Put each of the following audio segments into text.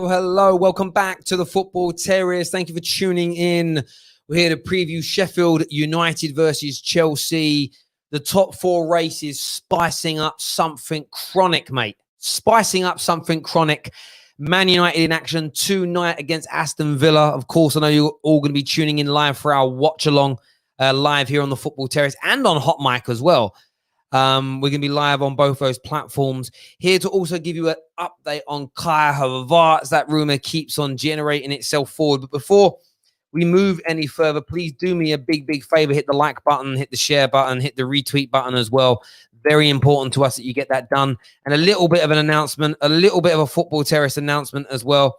Hello, welcome back to the Football Terrace. Thank you for tuning in. We're here to preview Sheffield United versus Chelsea. The top four races spicing up something chronic, mate. Spicing up something chronic. Man United in action tonight against Aston Villa. Of course, I know you're all going to be tuning in live for our watch-along live here on the Football Terrace and on Hot Mic as well. We're going to be live on both those platforms. Here to also give you an update on Kai Havertz. That rumor keeps on generating itself forward. But before we move any further, please do me a big favor. Hit the like button, hit the share button, hit the retweet button as well. Very important to us that you get that done. And a little bit of an announcement, a little bit of a Football Terrace announcement as well.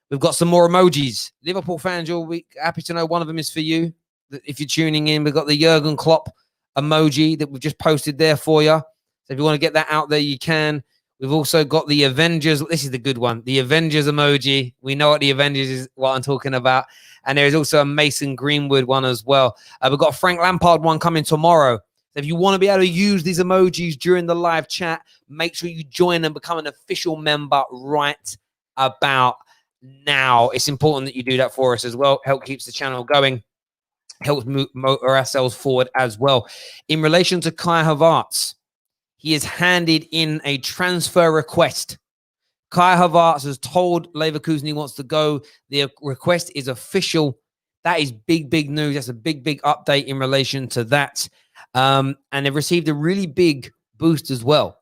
We've got some more emojis. Liverpool fans, you'll be happy to know one of them is for you. If you're tuning in, we've got the Jurgen Klopp emoji that we've just posted there for you. So if you want to get that out there, you can. We've also got the Avengers. This is the good one. The Avengers emoji. We know what the Avengers is, what I'm talking about. And there is also a Mason Greenwood one as well. We've got a Frank Lampard one coming tomorrow. So if you want to be able to use these emojis during the live chat, make sure you join and become an official member right about now. It's important that you do that for us as well. Help keeps the channel going. Helps motor ourselves forward as well. In relation to Kai Havertz, he has handed in a transfer request. Kai Havertz has told Leverkusen he wants to go. The request is official. That is big news. That's a big update in relation to that. And they've received a really big boost as well.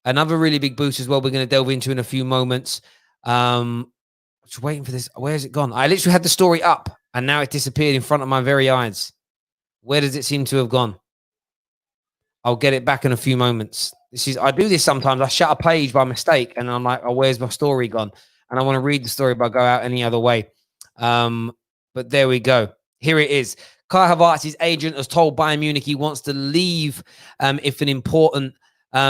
Another really big boost as well we're going to delve into in a few moments. Just waiting for this. Where has it gone? I literally had the story up. And now it disappeared in front of my very eyes. Where does it seem to have gone? I'll get it back in a few moments. I do this sometimes. I shut a page by mistake, and I'm like, oh, where's my story gone? And I want to read the story, but I go out any other way. But there we go. Here it is. Kai Havertz's agent has told Bayern Munich he wants to leave if the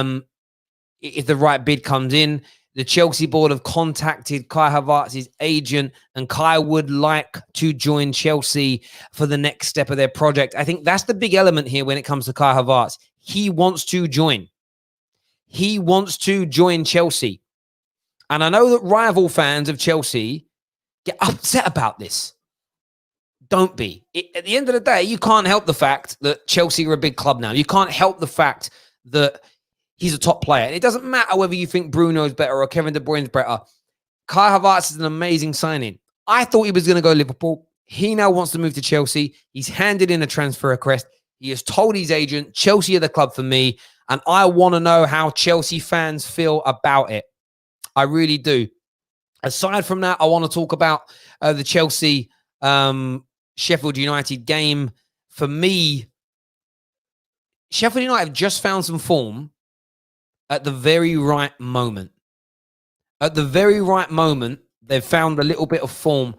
right bid comes in. The Chelsea board have contacted Kai Havertz's agent, and Kai would like to join Chelsea for the next step of their project. I think that's the big element here when it comes to Kai Havertz. He wants to join. He wants to join Chelsea. And I know that rival fans of Chelsea get upset about this. Don't be. At the end of the day, you can't help the fact that Chelsea are a big club now. You can't help the fact that he's a top player. And it doesn't matter whether you think Bruno's better or Kevin De Bruyne's better. Kai Havertz is an amazing signing. I thought he was going to go Liverpool. He now wants to move to Chelsea. He's handed in a transfer request. He has told his agent, Chelsea are the club for me. And I want to know how Chelsea fans feel about it. I really do. Aside from that, I want to talk about the Chelsea Sheffield United game. For me, Sheffield United have just found some form at the very right moment. At the very right moment, they've found a little bit of form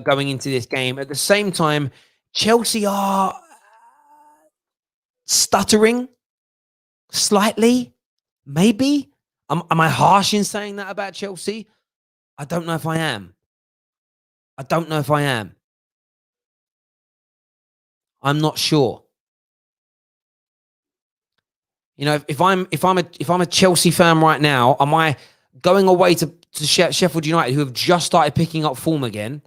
going into this game. At the same time, Chelsea are stuttering slightly, maybe. Am I harsh in saying that about Chelsea? I don't know if I am. I'm not sure. You know, if I'm a Chelsea fan right now, am I going away to Sheffield United, who have just started picking up form again?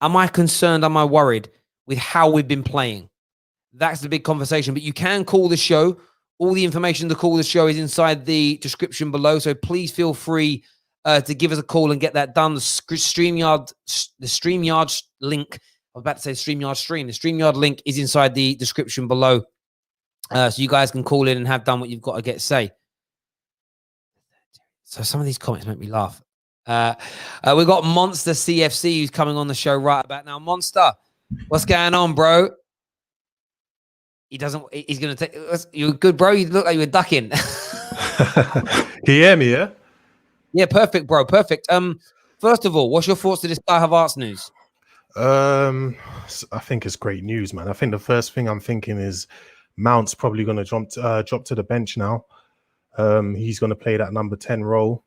Am I concerned? Am I worried with how we've been playing? That's the big conversation. But you can call the show. All the information to call the show is inside the description below. So please feel free to give us a call and get that done. The StreamYard link. I was about to say StreamYard stream. The StreamYard link is inside the description below. So you guys can call in and have done what you've got to get say. So some of these comments make me laugh. We've got Monster CFC who's coming on the show right about now. Monster, what's going on, bro? He's going to take... You're good, bro? You look like you were ducking. Can you hear me, yeah? Yeah, perfect, bro. Perfect. First of all, what's your thoughts to this Kai Havertz news? I think it's great news, man. I think the first thing I'm thinking is Mount's probably going to drop to the bench now. He's going to play that number 10 role,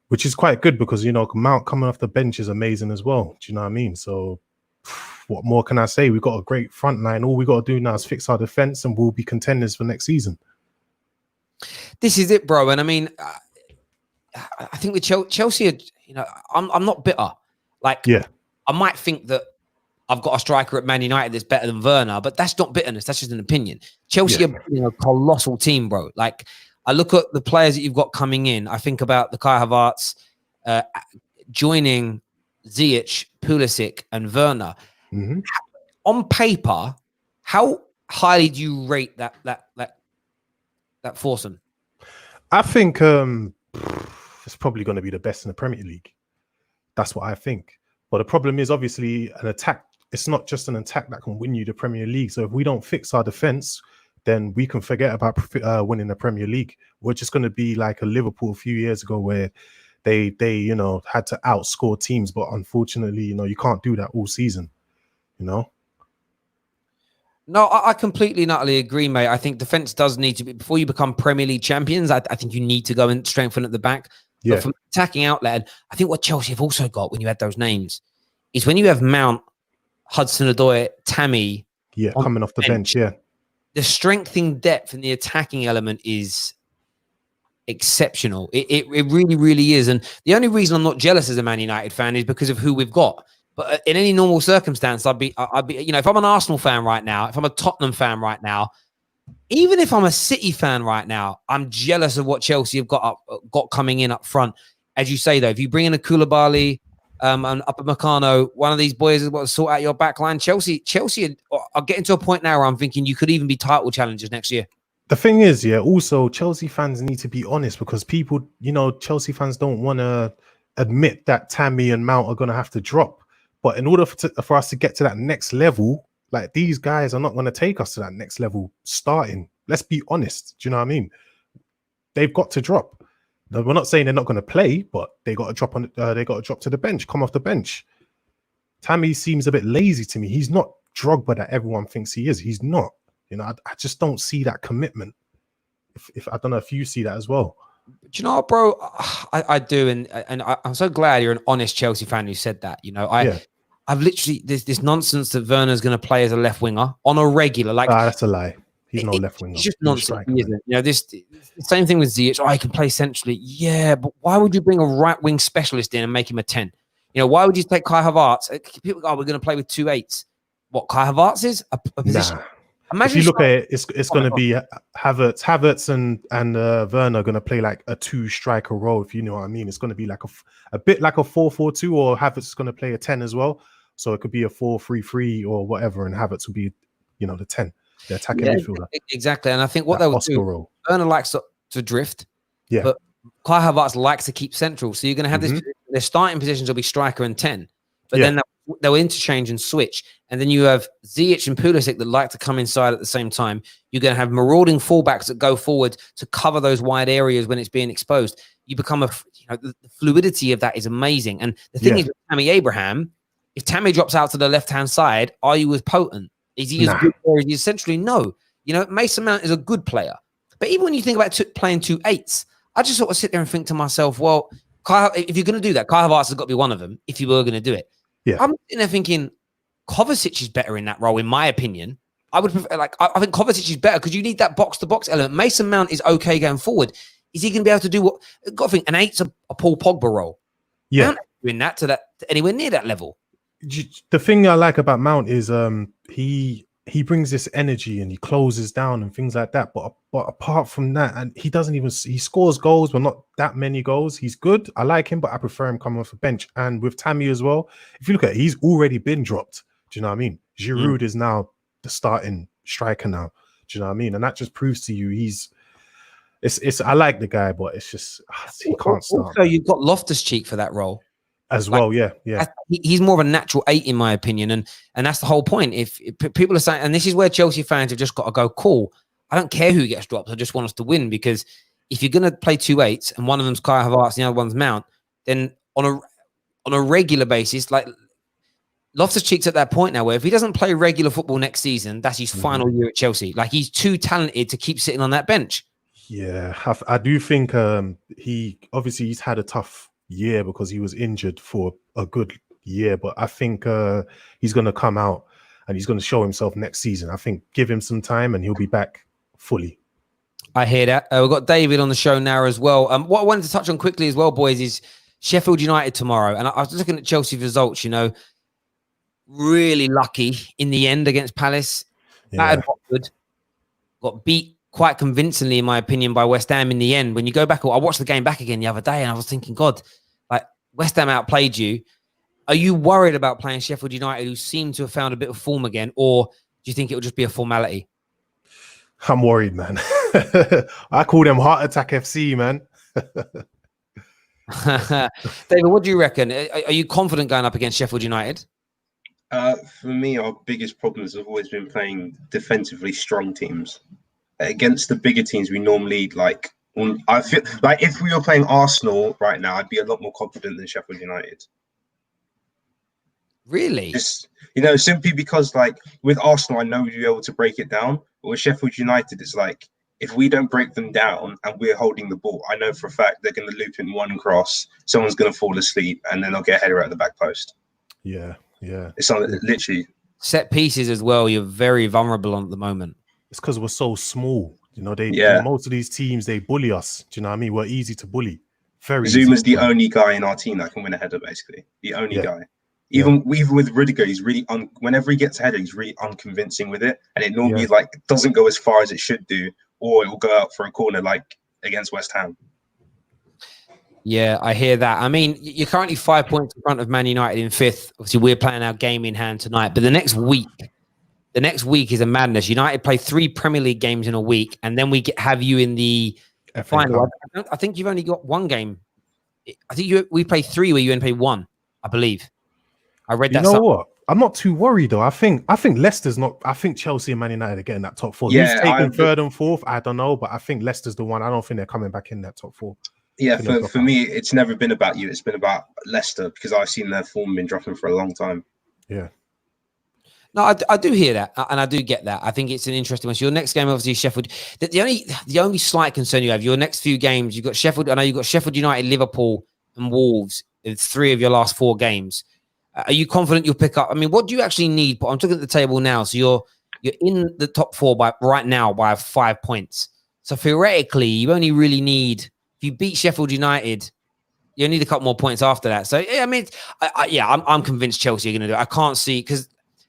which is quite good because, you know, Mount coming off the bench is amazing as well. Do you know what I mean? So what more can I say? We've got a great front line. All we got to do now is fix our defense and we'll be contenders for next season. This is it, bro. And I mean, I think with Chelsea, I'm not bitter. Like, Yeah. I might think that I've got a striker at Man United that's better than Werner, but that's not bitterness. That's just an opinion. Chelsea are building a colossal team, bro. Like, I look at the players that you've got coming in. I think about the Kai Havertz joining Ziyech, Pulisic, and Werner. Mm-hmm. On paper, how highly do you rate that foursome? I think it's probably going to be the best in the Premier League. That's what I think. But the problem is, obviously, an attack. It's not just an attack that can win you the Premier League. So if we don't fix our defense, then we can forget about winning the Premier League. We're just going to be like a Liverpool a few years ago, where they had to outscore teams. But unfortunately, you can't do that all season. No, I completely and utterly agree, mate. I think defense does need to be, before you become Premier League champions, I think you need to go and strengthen at the back. Yeah. But from attacking outlet, and I think what Chelsea have also got when you add those names is when you have Mount, Hudson-Odoi, Tammy. Yeah, coming off the bench. Yeah. The strengthening depth in the attacking element is exceptional. It really, really is. And the only reason I'm not jealous as a Man United fan is because of who we've got. But in any normal circumstance, I'd be, if I'm an Arsenal fan right now, if I'm a Tottenham fan right now, even if I'm a City fan right now, I'm jealous of what Chelsea have got coming in up front. As you say, though, if you bring in a Koulibaly and Upamecano, one of these boys is what to sort out your back line. Chelsea are getting to a point now where I'm thinking you could even be title challengers next year. The thing is, also Chelsea fans need to be honest, because people, Chelsea fans don't want to admit that Tammy and Mount are going to have to drop. But in order for us to get to that next level, like, these guys are not going to take us to that next level starting. Let's be honest. Do you know what I mean? They've got to drop. Now, we're not saying they're not going to play, but they got to drop they got to drop to the bench, come off the bench. Tammy seems a bit lazy to me. He's not Drogba that everyone thinks he is. He's not. I just don't see that commitment. If I don't know if you see that as well. Do you know what, bro? I do, and I'm so glad you're an honest Chelsea fan who said that. I've literally this nonsense that Werner's going to play as a left winger on a regular. Like, that's a lie. He's no left winger. It's just nonsense, isn't it? This same thing with Ziyech. He can play centrally. Yeah, but why would you bring a right wing specialist in and make him a 10? Why would you take Kai Havertz? People go, we're going to play with 2 8s. What Kai Havertz is a position. Nah. Imagine if you look at it, it's going to be Havertz and Werner going to play like a 2 striker role, if you know what I mean. It's going to be like a bit like a 4-4-2, or Havertz is going to play a 10 as well. So it could be a 4-3-3 or whatever, and Havertz will be, the 10, the attacking midfielder. Exactly. And I think what they will do, role. Werner likes to drift, but Kai Havertz likes to keep central. So you're going to have this. Their starting positions will be striker and 10, but then they'll interchange and switch. And then you have Ziyech and Pulisic that like to come inside at the same time. You're going to have marauding fullbacks that go forward to cover those wide areas when it's being exposed. You become the fluidity of that is amazing. And the thing is with Tammy Abraham, if Tammy drops out to the left-hand side, are you as potent? Is he as good? Or is he essentially no? Mason Mount is a good player. But even when you think about playing 2 8s, I just sort of sit there and think to myself, well, if you're going to do that, Kai Havertz has got to be one of them if you were going to do it. Yeah. I'm sitting there thinking Kovacic is better in that role, in my opinion. I would prefer, I think Kovacic is better because you need that box-to-box element. Mason Mount is okay going forward. Is he going to be able to do what? Got to think, an 8's a Paul Pogba role. Yeah. Mount doing that to anywhere near that level. The thing I like about Mount is he brings this energy and he closes down and things like that. But apart from that, and he scores goals, but not that many goals. He's good. I like him, but I prefer him coming off the bench. And with Tammy as well, if you look at it, he's already been dropped. Do you know what I mean? Giroud is now the starting striker now. Do you know what I mean? And that just proves to you I like the guy, but it's just he can't start. Also, you've got Loftus-Cheek for that role. As well, yeah. He's more of a natural 8 in my opinion, and that's the whole point. If people are saying, and this is where Chelsea fans have just got to go, cool, I don't care who gets dropped, I just want us to win, because if you're going to play 2 8s and one of them's Kai Havertz and the other one's Mount, then on a regular basis, like Loftus-Cheek's at that point now where if he doesn't play regular football next season, that's his final year at Chelsea. Like, he's too talented to keep sitting on that bench. Yeah, I do think he's had a tough year because he was injured for a good year, but I think he's going to come out and he's going to show himself next season. I think give him some time and he'll be back fully. I hear that. We've got David on the show now as well. What I wanted to touch on quickly as well, boys, is Sheffield United tomorrow, and I was looking at Chelsea's results. Really lucky in the end against Palace. Yeah. Got beat quite convincingly, in my opinion, by West Ham in the end. When you go back, I watched the game back again the other day, and I was thinking, God, like West Ham outplayed you. Are you worried about playing Sheffield United, who seem to have found a bit of form again, or do you think it will just be a formality? I'm worried, man. I call them Heart Attack FC, man. David, what do you reckon? Are you confident going up against Sheffield United? For me, our biggest problems have always been playing defensively strong teams. Against the bigger teams, we normally I feel like if we were playing Arsenal right now, I'd be a lot more confident than Sheffield United. Really? Just, simply because with Arsenal, I know we'd be able to break it down. But with Sheffield United, it's like if we don't break them down and we're holding the ball, I know for a fact they're going to loop in one cross, someone's going to fall asleep, and then they'll get a header at the back post. Yeah. It's literally set pieces as well. You're very vulnerable on at the moment. It's because we're so small. Most of these teams, they bully us. Do you know what I mean? We're easy to bully. Zuma's the only guy in our team that can win a header, basically. The only guy. Even with Rudiger, he's really whenever he gets a header, he's really unconvincing with it, and it normally doesn't go as far as it should do, or it will go out for a corner like against West Ham. Yeah, I hear that. I mean, you're currently 5 points in front of Man United in fifth. Obviously, we're playing our game in hand tonight, but the next week is a madness. United play 3 Premier League games in a week, and then we have you in the final. I think you've only got 1 game. I think we play 3 where you only play 1, I believe. I read that. You know what? I'm not too worried though. I think Leicester's not. I think Chelsea and Man United are getting that top 4. Who's taking 3rd and 4th? I don't know, but I think Leicester's the one. I don't think they're coming back in that top 4. Yeah, for me, it's never been about you. It's been about Leicester because I've seen their form been dropping for a long time. Yeah. No, I do hear that, and I do get that. I think it's an interesting one. So your next game, obviously, is Sheffield. The only slight concern you have, your next few games, you've got Sheffield. I know you've got Sheffield United, Liverpool, and Wolves. It's 3 of your last 4 games. Are you confident you'll pick up? I mean, what do you actually need? But I'm looking at the table now. So you're in the top 4 right now by 5 points. So theoretically, you only really need, if you beat Sheffield United, you need a couple more points after that. So yeah, I mean, I'm convinced Chelsea are going to do it. I can't see because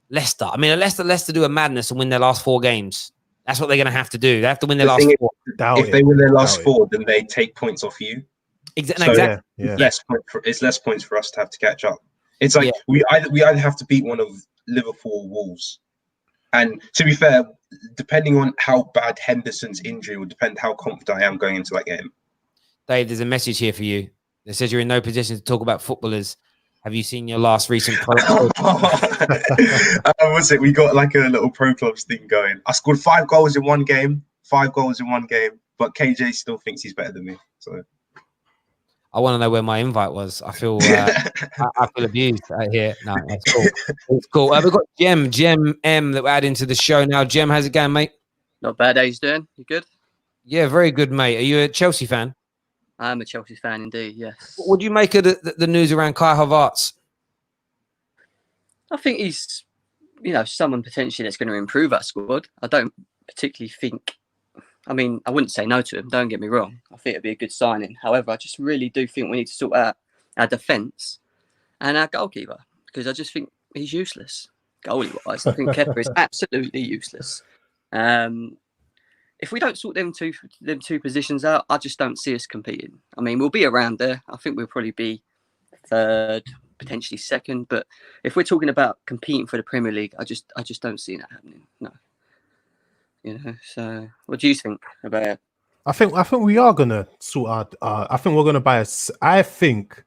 Leicester. I mean, Leicester do a madness and win their last 4 games. That's what they're going to have to do. They have to win their last 4. If they win their last 4, then they take points off you. Exactly. Yeah. It's less points for us to have to catch up. It's like we either have to beat one of Liverpool or Wolves. And to be fair, depending on how bad Henderson's injury will depend how confident I am going into that game. Dave, there's a message here for you. It says you're in no position to talk about footballers. Have you seen your last recent pro? Was it? We got like a little pro clubs thing going. I scored 5 goals in one game, but KJ still thinks he's better than me. So I want to know where my invite was. I feel I feel abused here. No, that's cool. It's cool. We've got Jem M that we're adding to the show now. Jem, how's it going, mate? Not bad. How you doing? You good? Yeah, very good, mate. Are you a Chelsea fan? I'm a Chelsea fan indeed, yes. What do you make of the news around Kai Havertz? I think he's, someone potentially that's going to improve our squad. I don't particularly think, I wouldn't say no to him, don't get me wrong. I think it'd be a good signing. However, I just really do think we need to sort out our defence and our goalkeeper because I just think he's useless. Goalie-wise, I think Kepa is absolutely useless. If we don't sort them two positions out, I just don't see us competing. I mean, we'll be around there. I think we'll probably be 3rd, potentially 2nd. But if we're talking about competing for the Premier League, I just don't see that happening. No. So what do you think about it? I think we are gonna sort out. I think we're gonna buy I think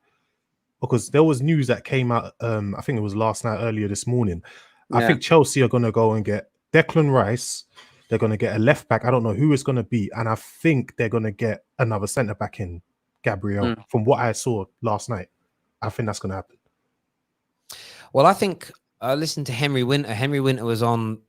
because there was news that came out. I think it was last night, earlier this morning. Yeah. I think Chelsea are gonna go and get Declan Rice. They're gonna get a left back. I don't know who it's gonna be, and I think they're gonna get another centre back in Gabriel. From what I saw last night, I think that's gonna happen. Well, I think I listened to Henry Winter. Henry Winter was on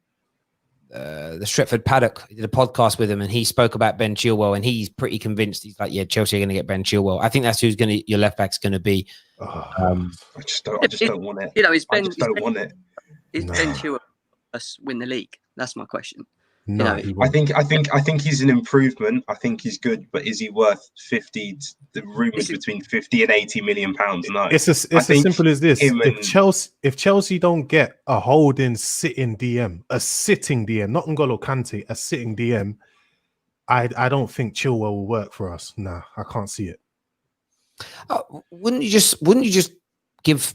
the Stretford Paddock. He did a podcast with him, and he spoke about Ben Chilwell, and he's pretty convinced. He's like, "Yeah, Chelsea are going to get Ben Chilwell." I think that's who's your left back's going to be. I just don't want it. Is don't want it. Is Ben Chilwell us win the league? That's my question. No, he won't. I think he's an improvement. I think he's good, but is he worth 50? The rumours between 50 and 80 million pounds. No, it's as simple as this. him If Chelsea don't get a holding sitting DM, not N'Golo Kante, a sitting DM, I don't think Chilwell will work for us. Nah, I can't see it. Wouldn't you just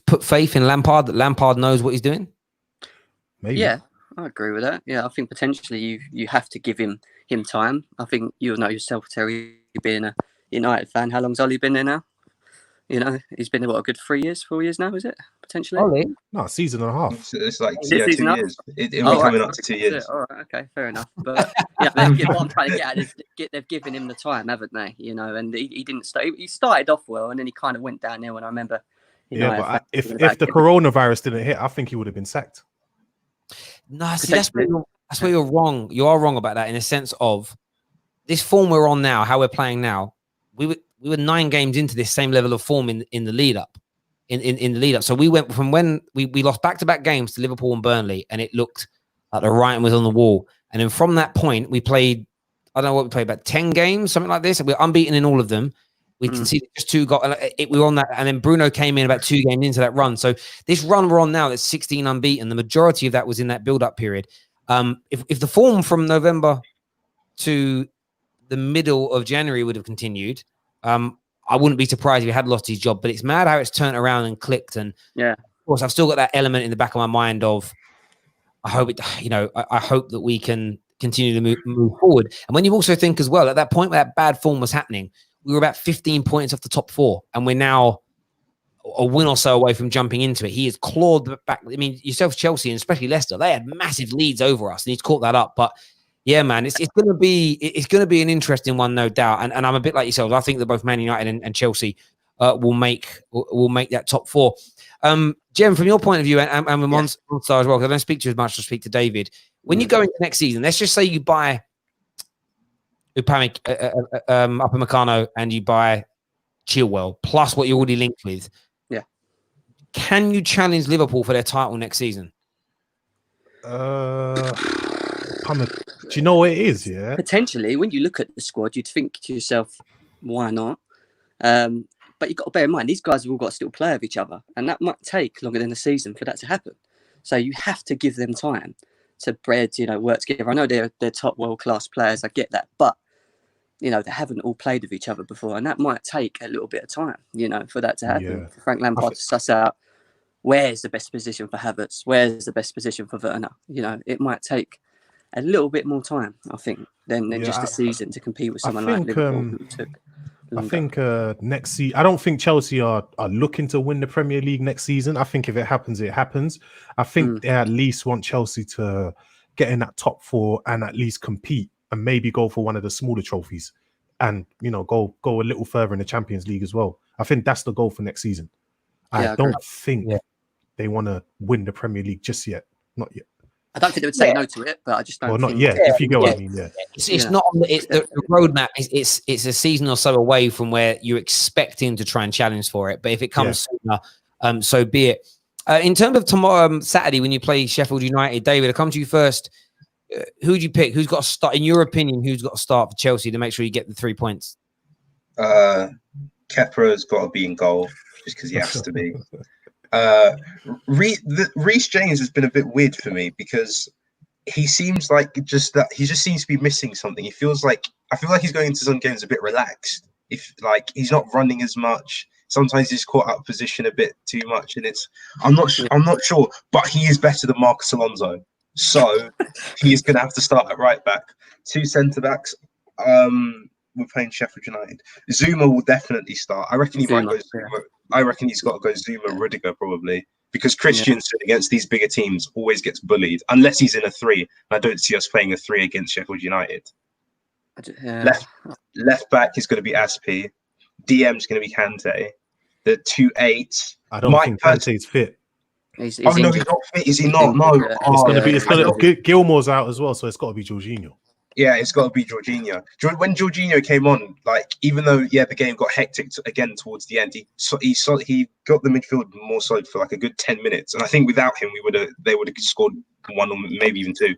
put faith in Lampard, that Lampard knows what he's doing? Maybe. Yeah, I agree with that. Yeah, I think potentially you have to give him time. I think you'll know yourself, Terry, being a United fan. How long's Ollie been there now? You know, he's been there, what, a good 4 years now, is it? Potentially? Ollie? No, a season and a half. It's like 2 season years. It'll be coming up to 2 years. All right, okay, fair enough. But what I'm trying to get at is they've given him the time, haven't they? You know, and he didn't start. He started off well, and then he kind of went downhill. And I remember, but if the coronavirus didn't hit, I think he would have been sacked. No, see, that's where you're wrong. You are wrong about that in a sense of this form we're on now, how we're playing now. We were 9 games into this same level of form in the lead up. In the lead up. So we went from when we lost back-to-back games to Liverpool and Burnley, and it looked like the writing was on the wall. And then from that point, we played, I don't know what we played, about 10 games, something like this. And we're unbeaten in all of them. We conceded just 2 goals. We were on that. And then Bruno came in about 2 games into that run. So this run we're on now, that's 16 unbeaten. The majority of that was in that build-up period. If the form from November to the middle of January would have continued, I wouldn't be surprised if he had lost his job. But it's mad how it's turned around and clicked. And yeah, of course, I've still got that element in the back of my mind of I hope that we can continue to move forward. And when you also think as well, at that point where that bad form was happening, we were about 15 points off the top 4, and we're now a win or so away from jumping into it. He has clawed back. I mean, yourself, Chelsea, and especially Leicester, they had massive leads over us, and he's caught that up. But yeah, man, it's going to be an interesting one, no doubt. And I'm a bit like yourselves. I think that both Man United and Chelsea will make that top 4. Jem, from your point of view, and with Monster as well, because I don't speak to you as much as I speak to David. When you go into next season, let's just say you buy Upamecano and you buy Chilwell, plus what you're already linked with. Yeah. Can you challenge Liverpool for their title next season? Do you know what it is? Yeah, potentially. When you look at the squad, you'd think to yourself, why not? But you've got to bear in mind, these guys have all got to still play with each other, and that might take longer than a season for that to happen. So you have to give them time to work together. I know they're top world-class players, I get that, but they haven't all played with each other before, and that might take a little bit of time, for that to happen. Yeah. For Frank Lampard to suss out where's the best position for Havertz, where's the best position for Werner. It might take a little bit more time, I think, than just a season to compete with someone like Liverpool who took longer. I think next season, I don't think Chelsea are looking to win the Premier League next season. I think if it happens, it happens. I think they at least want Chelsea to get in that top 4 and at least compete and maybe go for one of the smaller trophies and, go a little further in the Champions League as well. I think that's the goal for next season. I don't think they want to win the Premier League just yet. Not yet. I don't think they would say no to it, but I just don't. Well, not think... yet. If you get what I mean, yeah. It's not on the roadmap. It's a season or so away from where you're expecting to try and challenge for it. But if it comes sooner, so be it. In terms of tomorrow, Saturday, when you play Sheffield United, David, I'll come to you first. Who do you pick? Who's got to start? In your opinion, who's got to start for Chelsea to make sure you get the 3 points? Kepa's got to be in goal just because he has to be. Reece James has been a bit weird for me because he seems like he just seems to be missing something. I feel like he's going into some games a bit relaxed. If he's not running as much. Sometimes he's caught out of position a bit too much, and I'm not sure, but he is better than Marcus Alonso. So he is going to have to start at right back. 2 centre backs. We're playing Sheffield United. Zuma will definitely start. I reckon he might go. I reckon he's got to go Zuma, Rudiger probably, because Christensen against these bigger teams always gets bullied unless he's in a 3. And I don't see us playing a 3 against Sheffield United. Left back is going to be Aspi. DM is going to be Kante. The 2 8s. I don't think Kante is fit. He's no, he's not fit. Is he not? No. It's going to be Gilmore's out as well, so it's got to be Jorginho. Yeah, it's got to be Jorginho. When Jorginho came on, even though the game got hectic again towards the end, he got the midfield more solid for a good 10 minutes, and I think without him, they would have scored 1 or maybe even 2.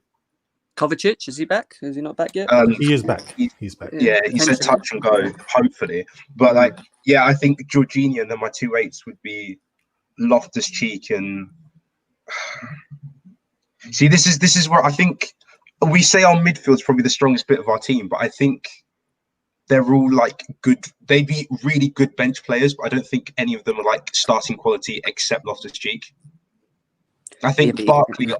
Kovacic, is he back? Is he not back yet? He is back. He's back. Yeah, he said touch and go, hopefully. But like, yeah, I think Jorginho and then my 2-8s would be Loftus-Cheek and see, this is where I think we say our midfield's probably the strongest bit of our team, but I think they're all like good. They'd be really good bench players, but I don't think any of them are like starting quality except Loftus-Cheek. I think Barkley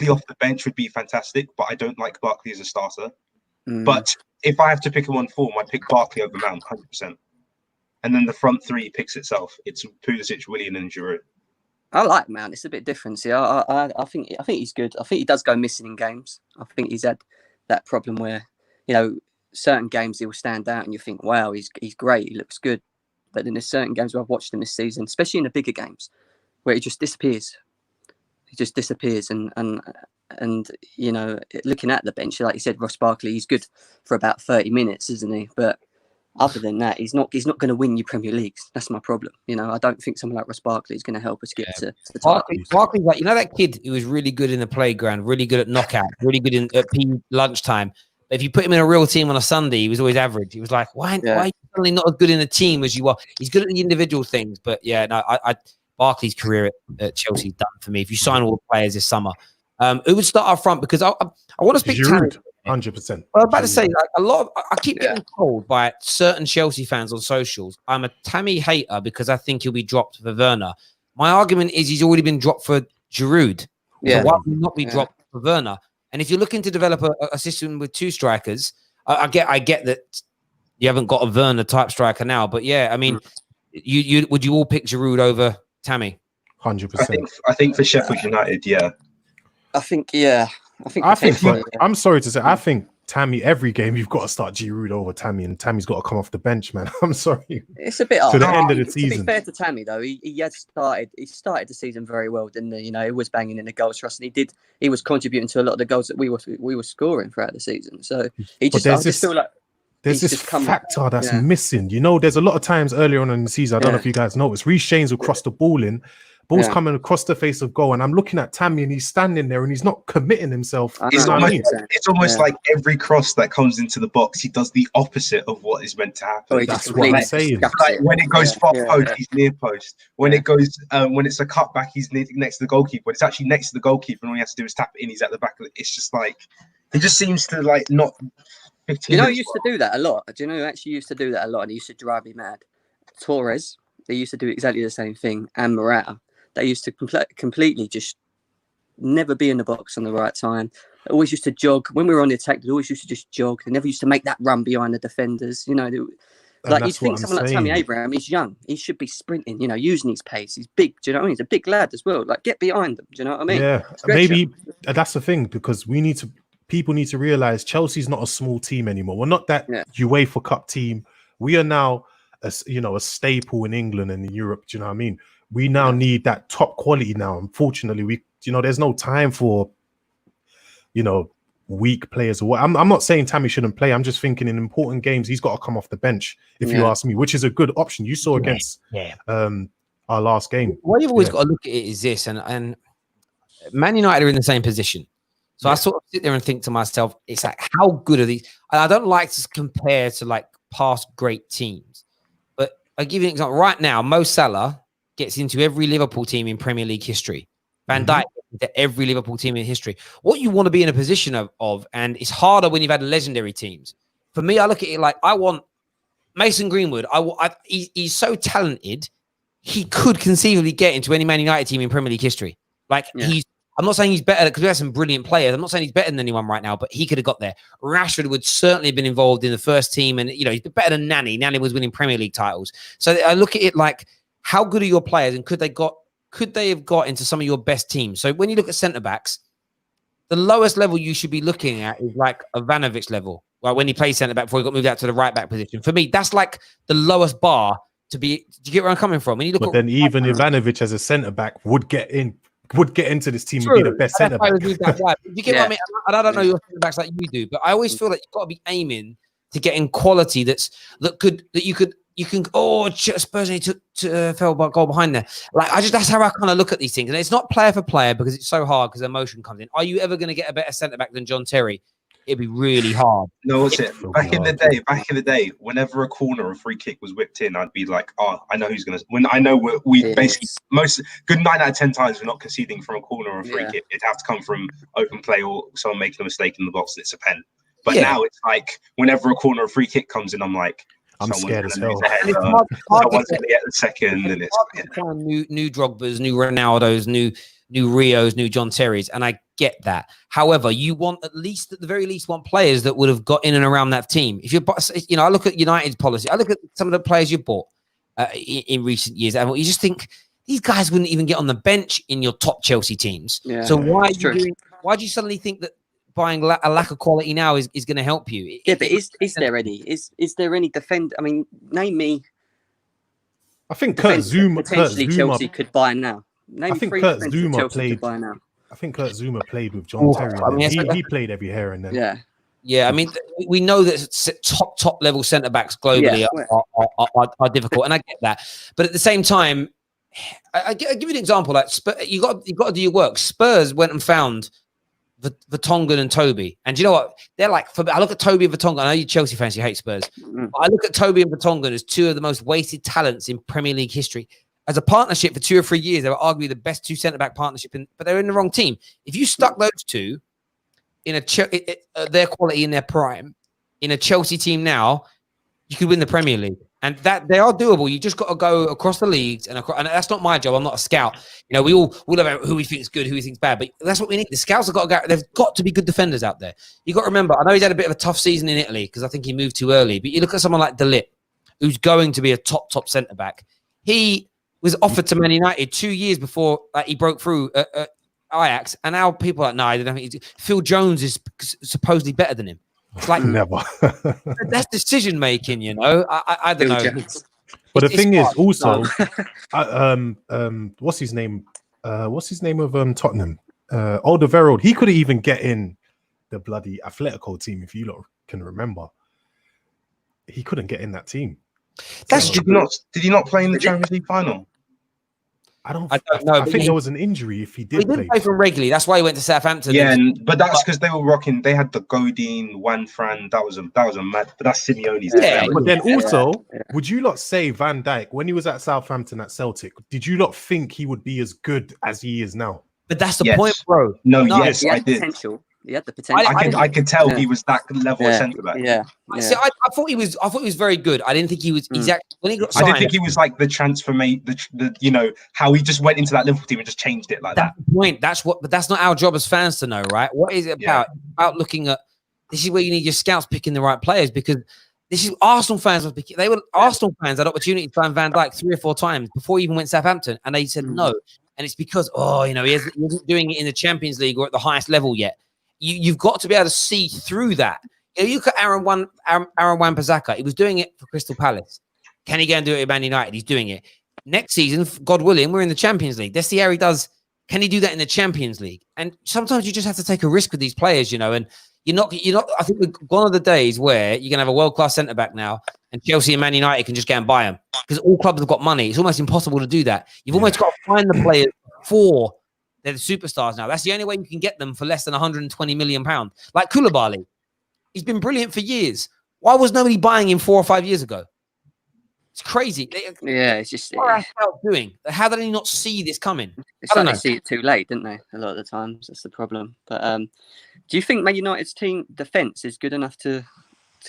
off the bench would be fantastic, but I don't like Barkley as a starter. But if I have to pick a 1-4, I pick Barkley over Mount, 100%. And then the front three picks itself. It's Pulisic, Willian, and Giroud. I like Mount. It's a bit different. See, I think he's good. I think he does go missing in games. I think he's had that problem where, you know, certain games he will stand out and you think, wow, he's great, he looks good. But then there's certain games where I've watched him this season, especially in the bigger games, where he just disappears. He just disappears, and you know, looking at the bench, like you said, Ross Barkley, he's good for about 30 minutes, isn't he? But other than that, he's not going to win you Premier Leagues. That's my problem. You know, I don't think someone like Ross Barkley is going to help us get to the title. Barkley's like, you know, that kid who was really good in the playground, really good at knockout, really good at lunchtime. But if you put him in a real team on a Sunday, he was always average. He was like, why are you suddenly not as good in the team as you are? He's good at the individual things, but yeah, no, Barkley's career at Chelsea is done for me. If you sign all the players this summer, who would start up front? Because I want to speak to 100%. Well, I was about to say, like I keep getting told by certain Chelsea fans on socials, I'm a Tammy hater because I think he'll be dropped for Werner. My argument is he's already been dropped for Giroud. Yeah. So why would he not be dropped for Werner? And if you're looking to develop a system with two strikers, I get that you haven't got a Werner type striker now, but yeah, I mean, you would you all pick Giroud over Tammy? 100%. I think for Sheffield United, yeah. I think I'm sorry to say, I think Tammy, every game you've got to start Giroud over Tammy, and Tammy's got to come off the bench, man. I'm sorry. It's a bit to the end of the season. To be fair to Tammy, though, he started the season very well, didn't he? You know, he was banging in the goals for us, and he was contributing to a lot of the goals that we were scoring throughout the season. So I just feel like there's this factor that's missing. You know, there's a lot of times earlier on in the season, I don't know if you guys noticed, Reece James will cross the ball in. Ball's coming across the face of goal, and I'm looking at Tammy, and he's standing there, and he's not committing himself. It's almost like every cross that comes into the box, he does the opposite of what is meant to happen. That's what I'm saying. Like when it goes far post, he's near post. When it goes, when it's a cutback, he's next to the goalkeeper. When it's actually next to the goalkeeper, and all he has to do is tap it in, he's at the back of it. It's just like he just seems to like not. You know, he used to do that a lot. Do you know who actually used to do that a lot, and he used to drive me mad? Torres. They used to do exactly the same thing, and Morata. They used to completely just never be in the box on the right time. They always used to jog. When we were on the attack, they always used to just jog. They never used to make that run behind the defenders. You know, like you'd think someone like Tammy Abraham, he's young. He should be sprinting, you know, using his pace. He's big. Do you know what I mean? He's a big lad as well. Like, get behind him. Do you know what I mean? Yeah, maybe that's the thing, because people need to realize Chelsea's not a small team anymore. We're not that UEFA Cup team. We are now, a staple in England and in Europe. Do you know what I mean? We now need that top quality now. Unfortunately, there's no time for, weak players. Or what. I'm not saying Tammy shouldn't play. I'm just thinking in important games, he's got to come off the bench, if you ask me, which is a good option. You saw against our last game. What you've always got to look at it is this, and Man United are in the same position. So I sort of sit there and think to myself, it's like, how good are these? And I don't like to compare to like past great teams. But I'll give you an example. Right now, Mo Salah gets into every Liverpool team in Premier League history. Van Dijk gets into every Liverpool team in history. What you want to be in a position of, and it's harder when you've had legendary teams. For me, I look at it like I want Mason Greenwood. He's so talented, he could conceivably get into any Man United team in Premier League history. Like I'm not saying he's better because we have some brilliant players. I'm not saying he's better than anyone right now, but he could have got there. Rashford would certainly have been involved in the first team, and he's better than Nani. Nani was winning Premier League titles. So I look at it like, how good are your players, and could they have got into some of your best teams? So when you look at centre backs, the lowest level you should be looking at is like a Ivanovic level. Like when he played centre back before he got moved out to the right back position. For me, that's like the lowest bar to be. Do you get where I'm coming from? When you look, but then even Ivanovic as a centre back would get into this team and be the best centre back. You get what I mean? And I don't know your centre backs like you do, but I always feel like you've got to be aiming to get in quality that you could you can Spurs need to fell by goal behind there. Like that's how I kind of look at these things, and it's not player for player because it's so hard because emotion comes in. Are you ever going to get a better centre back than John Terry? It'd be really hard. No, what's it? Back in the day, whenever a corner or free kick was whipped in, I'd be like, oh, I know who's gonna. When I know we basically most good 9 out of 10 times we're not conceding from a corner or a free kick. It'd have to come from open play or someone making a mistake in the box and it's a pen. But now it's like whenever a corner or free kick comes in, I'm like, I'm scared as hell. Someone's going to get the second, and it's new Drogbas, new Ronaldos, new Rios, new John Terrys, and I get that. However, you want at the very least, players that would have got in and around that team. If I look at United's policy, I look at some of the players you bought in recent years, and you just think these guys wouldn't even get on the bench in your top Chelsea teams. Yeah, so why do you suddenly think that buying a lack of quality now is going to help you? Yeah, but is there any defend? I mean, name me. I think Kurt Zouma Chelsea could buy now. I think Kurt Zouma played with John Terry. He played every here and then. Yeah. I mean, we know that top level centre backs globally are difficult, and I get that. But at the same time, I give you an example. Like you got to do your work. Spurs went and found Vertonghen and Toby, and do you know what? They're like. I look at Toby and Vertonghen. I know you Chelsea fans, you hate Spurs. But I look at Toby and Vertonghen as two of the most wasted talents in Premier League history. As a partnership for 2 or 3 years, they were arguably the best 2 centre-back partnership, but they're in the wrong team. If you stuck those two in their quality in their prime in a Chelsea team now, you could win the Premier League, and that they are doable. You just got to go across the leagues, and that's not my job. I'm not a scout. We all have who we think is good, who we think is bad, but that's what we need. The scouts have got to go. They've got to be good defenders out there. You got to remember. I know he's had a bit of a tough season in Italy because I think he moved too early. But you look at someone like De Ligt, who's going to be a top centre-back. He was offered to Man United 2 years before he broke through Ajax, and now people are like, no, I don't think Phil Jones is supposedly better than him. It's like never. That's decision making, I don't know. But the thing is also, what's his name? What's his name of Tottenham? Alderweireld. He couldn't even get in the bloody Atletico team, if you lot can remember. He couldn't get in that team. Did he not play in the Champions League final? I don't know. I think there was an injury if he did. He didn't play for regularly. That's why he went to Southampton. Yeah, but that's because they were rocking. They had the Godin, Juan Fran. That was a mad. But that's Simeone's. Yeah, but then also, would you not say Van Dijk when he was at Southampton at Celtic? Did you not think he would be as good as he is now? But that's the point, bro. No, yes, I did. Potential. He had the potential. I could tell he was that level of centre back. Yeah. See, I thought he was very good. I didn't think he was exactly when he got signed. I didn't think he was like the transformation. How he just went into that Liverpool team and just changed it like that. That's the point. But that's not our job as fans to know, right? What is it about? About looking at this is where you need your scouts picking the right players, because this is Arsenal fans were picking. Arsenal fans had opportunity to find Van Dijk 3 or 4 times before he even went to Southampton, and they said no. And it's because he isn't doing it in the Champions League or at the highest level yet. You've got to be able to see through that. You look at Aaron Wan-Bissaka. He was doing it for Crystal Palace. Can he go and do it at Man United? He's doing it. Next season, God willing, we're in the Champions League. Let's see how he does. Can he do that in the Champions League? And sometimes you just have to take a risk with these players, and you're not. I think we're gone are the days where you can have a world-class centre-back now and Chelsea and Man United can just go and buy them because all clubs have got money. It's almost impossible to do that. You've almost got to find the players before they're the superstars now. That's the only way you can get them for less than £120 million. Like Koulibaly. He's been brilliant for years. Why was nobody buying him 4 or 5 years ago? It's crazy. It's just... What are Scouts doing? How did they not see this coming? It's like they see it too late, didn't they? A lot of the times. That's the problem. But do you think Man United's team defence is good enough to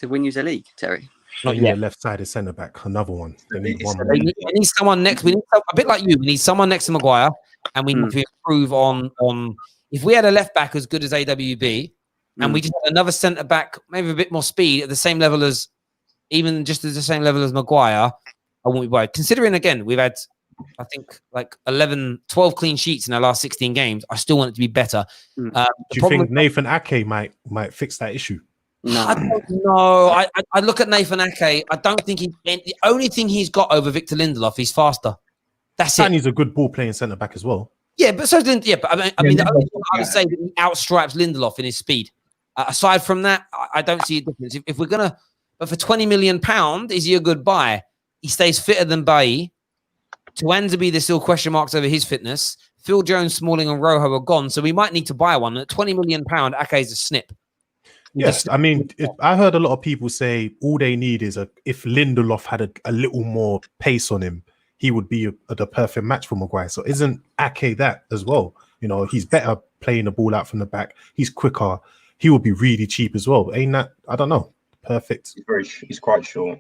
win you the league, Terry? Not yet. Left-sided centre-back. Another one. They need one. We need someone next. We need a bit like you. We need someone next to Maguire. And we need to improve on if we had a left back as good as AWB and we just had another centre back, maybe a bit more speed at the same level as Maguire, I won't be worried. Considering again, we've had, I think, like 12 clean sheets in our last 16 games. I still want it to be better. Do you think Nathan Ake might fix that issue? No. I don't know. I look at Nathan Ake. I don't think the only thing he's got over Victor Lindelof, he's faster. That's and he's a good ball playing centre back as well. Yeah, but so Lindelof. Yeah, but I mean, the only thing I would say that he outstripes Lindelof in his speed. Aside from that, I don't see a difference. If we're gonna, but for £20 million, is he a good buy? he stays fitter than Bailly. Tuanzebe, there's still question marks over his fitness. Phil Jones, Smalling, and Rojo are gone, so we might need to buy one. At £20 million, Ake's a snip. Yes, I mean, I heard a lot of people say all they need is if Lindelof had a little more pace on him, he would be the perfect match for Maguire. So isn't Ake that as well? You know, he's better playing the ball out from the back. He's quicker. He would be really cheap as well. Ain't that? I don't know. Perfect. He's quite short.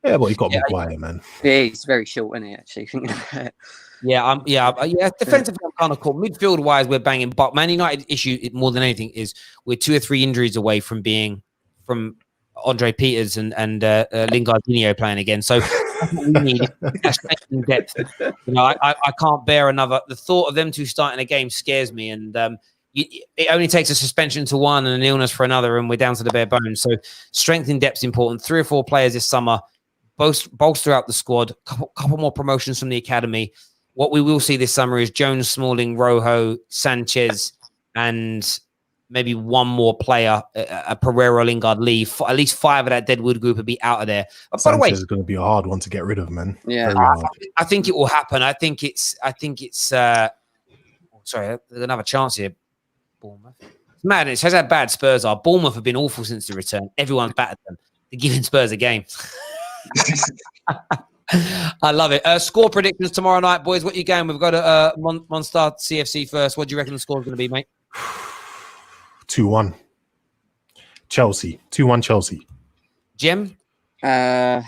Yeah, but he got Maguire, man. Yeah, he's very short, isn't he? Actually, thinking about it. Yeah. Defensively, I'm kind of cool. Midfield wise, we're banging. But Man United issue more than anything is we're 2 or 3 injuries away from Andre Peters and Lingardinho playing again. So that's what we need in depth. You know, I can't bear the thought of them two starting a game scares me. And it only takes a suspension to one and an illness for another, and we're down to the bare bones. So strength in depth is important. 3 or 4 players this summer, bolster out the squad. Couple more promotions from the academy. What we will see this summer is Jones, Smalling, Rojo, Sanchez, and maybe one more player, a Pereira, Lingard leave. At least 5 of that Deadwood group will be out of there. By the way, is going to be a hard one to get rid of, man. Yeah, I think it will happen. I think it's. Sorry, there's another chance here. Bournemouth. It's madness. Has how bad Spurs are. Bournemouth have been awful since the return. Everyone's battered them. They're giving Spurs a game. I love it. Score predictions tomorrow night, boys. What are you going? We've got a Monstar CFC first. What do you reckon the score is going to be, mate? 2-1. Chelsea. 2-1 Chelsea. Jim? I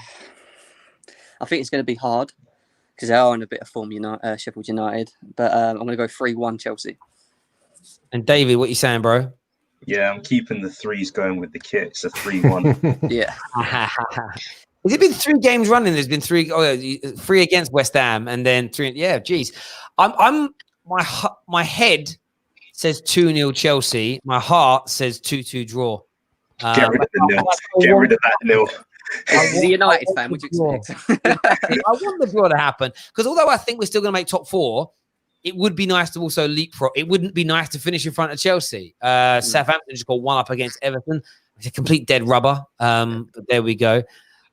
think it's going to be hard because they are in a bit of form, Sheffield United. But I'm going to go 3-1 Chelsea. And David, what are you saying, bro? Yeah, I'm keeping the 3s going with the kit. It's a 3-1. Yeah. Has it been 3 games running? There's been 3 against West Ham and then 3. Yeah, geez. My head says 2-0 Chelsea. My heart says 2-2 draw. Get rid of the nil. Get rid of that nil. As a United fan, would you expect? I want the draw to happen because although I think we're still going to make top 4, it would be nice to also leapfrog. It wouldn't be nice to finish in front of Chelsea. Southampton just got 1 up against Everton. It's a complete dead rubber. But there we go.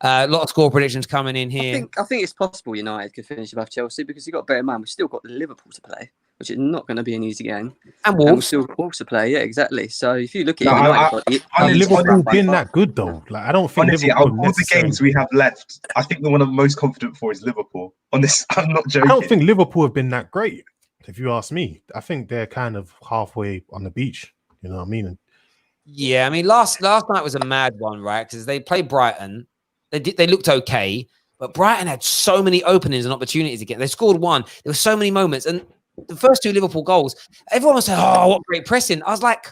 A lot of score predictions coming in here. I think it's possible United could finish above Chelsea because you've got to bear in mind we've still got Liverpool to play, which is not going to be an easy game. And Wolves. Still Wolves to play, yeah, exactly. So if you look at Liverpool been that good though. Like I don't think honestly, Liverpool all the games we have left, I think the one I'm most confident for is Liverpool. On this, I'm not joking. I don't think Liverpool have been that great. If you ask me, I think they're kind of halfway on the beach. You know what I mean? Yeah, I mean last night was a mad one, right? Because they played Brighton. They looked okay, but Brighton had so many openings and opportunities again. They scored 1. There were so many moments. And the first 2 Liverpool goals, everyone was saying, oh, what great pressing. I was like,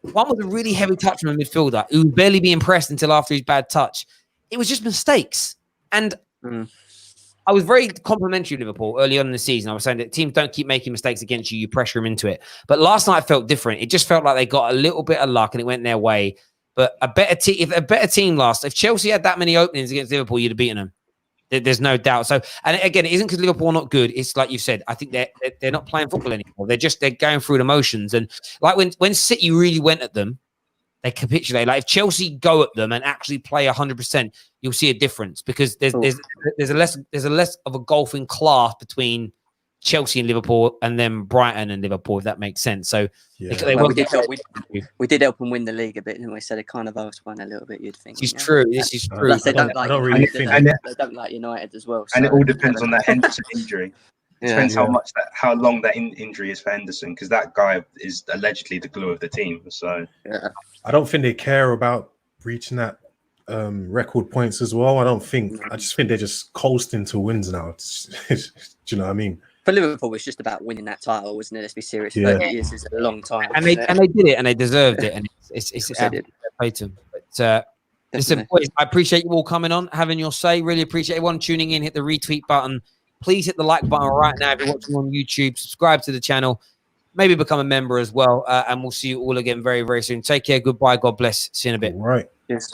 one was a really heavy touch from a midfielder who was barely being pressed until after his bad touch. It was just mistakes. And I was very complimentary of Liverpool early on in the season. I was saying that teams don't keep making mistakes against you. You pressure them into it. But last night felt different. It just felt like they got a little bit of luck and it went their way. But if a better team lost, if Chelsea had that many openings against Liverpool, you'd have beaten them. There's no doubt. So, and again, it isn't because Liverpool are not good. It's like you said. I think they're not playing football anymore. They're going through the motions. And like when City really went at them, they capitulate. Like if Chelsea go at them and actually play 100%, you'll see a difference because there's a less of a golfing class between Chelsea and Liverpool, and then Brighton and Liverpool, if that makes sense. So we did help them win the league a bit, didn't we? So they kind of us won a little bit, you'd think. This is true. This is true. They don't like United as well. So. And it all depends on that Henderson injury. It depends how long that injury is for Henderson, because that guy is allegedly the glue of the team. So I don't think they care about reaching that record points as well. I just think they're just coasting to wins now. Do you know what I mean? For Liverpool, it's just about winning that title, wasn't it? Let's be serious. 30 years is a long time. And they did it, and they deserved it. And it's play to them. But listen, boys, I appreciate you all coming on, having your say. Really appreciate everyone tuning in. Hit the retweet button. Please hit the like button right now if you're watching on YouTube. Subscribe to the channel. Maybe become a member as well. And we'll see you all again very, very soon. Take care. Goodbye. God bless. See you in a bit. All right. Yes.